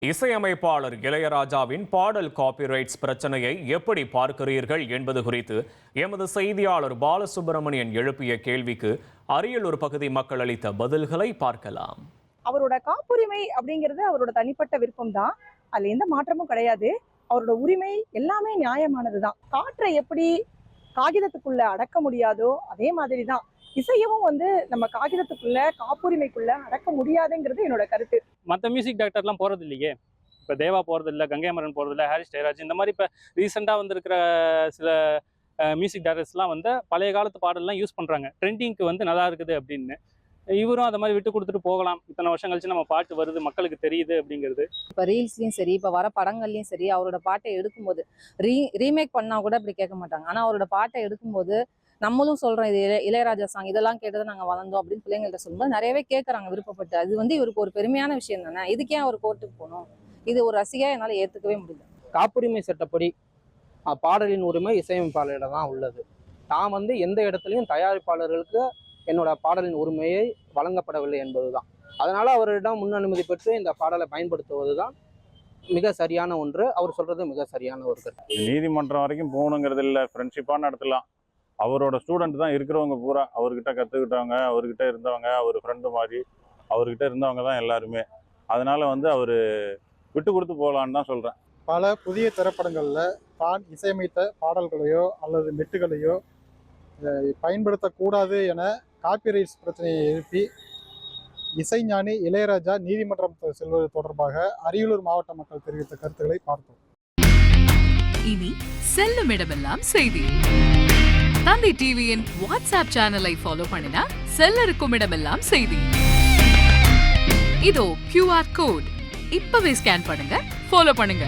இசையமைப்பாளர் இளையராஜாவின் பாடல் காப்பிரைட்ஸ் பிரச்சனையை எப்படி பார்க்கிறீர்கள் என்பது குறித்து எமது செய்தியாளர் பாலசுப்ரமணியன் எழுப்பிய கேள்விக்கு அரியலூர் பகுதி மக்கள் அளித்த பதில்களை பார்க்கலாம். அவரோட காப்புரிமை அப்படிங்கிறது அவரோட தனிப்பட்ட விருப்பம் தான். அதுல எந்த மாற்றமும் கிடையாது. அவரோட உரிமை எல்லாமே நியாயமானதுதான். காற்றை எப்படி காகிதத்துக்குள்ள அடக்க முடியாதோ அதே மாதிரிதான் இசையவும் நம்ம காகிதத்துக்குள்ள காப்புரிமைக்குள்ள அடக்க முடியாதுங்கிறது என்னோட கருத்து. மற்ற மியூசிக் டைரக்டர்லாம் போகிறது இல்லையே. இப்போ தேவா போகிறது இல்லை, கங்கை அமரன் போகிறது இல்லை, ஹாரிஸ் ஜெயராஜ் இந்த மாதிரி இப்போ ரீசெண்டாக வந்திருக்கிற சில மியூசிக் டைரக்டர்ஸ்லாம் பழைய காலத்து பாடல்லாம் யூஸ் பண்ணுறாங்க. ட்ரெண்டிங்க்கு நல்லா இருக்குது அப்படின்னு. இவரும் அதை மாதிரி விட்டு கொடுத்துட்டு போகலாம். இத்தனை வருஷம் கழிச்சு நம்ம பாட்டு வருது, மக்களுக்கு தெரியுது அப்படிங்கிறது. இப்போ ரீல்ஸ்லையும் சரி, இப்போ வர படங்கள்லையும் சரி, அவரோட பாட்டை எடுக்கும்போது ரீமேக் பண்ணால் கூட அப்படி கேட்க மாட்டாங்க. ஆனால் அவரோட பாட்டை எடுக்கும்போது நம்மளும் சொல்கிறோம், இது இளையராஜா சாங், இதெல்லாம் கேட்டதை நாங்கள் வளர்ந்தோம் அப்படின்னு பிள்ளைங்கள்ட்ட சொல்லும்போது நிறையவே கேட்குறாங்க விருப்பப்பட்டு. அது இவருக்கு ஒரு பெருமையான விஷயம் தானே. இதுக்கே அவர் கோர்ட்டுக்கு போகணும்? இது ஒரு ரசிகையாக என்னால் ஏற்றுக்கவே முடியல. காப்புரிமை சட்டப்படி பாடலின் உரிமை இசையமைப்பாளரிடம் தான் உள்ளது. நான் எந்த இடத்துலையும் தயாரிப்பாளர்களுக்கு என்னோட பாடலின் உரிமையை வழங்கப்படவில்லை என்பதுதான். அதனால அவரிடம் முன் அனுமதி பெற்று இந்த பாடலை பயன்படுத்துவது தான் மிக சரியான ஒன்று. அவர் சொல்றது மிக சரியான ஒரு கருத்து. நீதிமன்றம் வரைக்கும் போகணுங்கிறது இல்லை, ஃப்ரெண்ட்ஷிப்பாக நடத்தலாம். அவரோட ஸ்டூடெண்ட் தான் இருக்கிறவங்க பூரா அவர்கிட்ட கற்றுக்கிட்டவங்க, அவர்கிட்ட இருந்தவங்க, அவர் ஃப்ரெண்டு மாதிரி அவர்கிட்ட இருந்தவங்க தான் எல்லாருமே. அதனால அவர் விட்டு கொடுத்து போகலான்னு தான் சொல்கிறேன். பல புதிய திரைப்படங்களில் தான் இசையமைத்த பாடல்களையோ அல்லது மெட்டுகளையோ பயன்படுத்தக்கூடாது என காப்பிரைட்ஸ் பிரச்சனையை எழுப்பி இசைஞானி இளையராஜா நீதிமன்றம் செல்வது தொடர்பாக அரியலூர் மாவட்ட மக்கள் தெரிவித்த கருத்துக்களை பார்த்தோம். இனி செல்லும் இடமெல்லாம் செய்தி. தந்தை டிவியின் வாட்ஸ்அப் சேனலை ஃபாலோ பண்ணினா செல்ல இருக்கும் இடமெல்லாம் செய்தி. இதோ QR கோட் இப்பவே ஸ்கேன் பண்ணுங்க, ஃபாலோ பண்ணுங்க.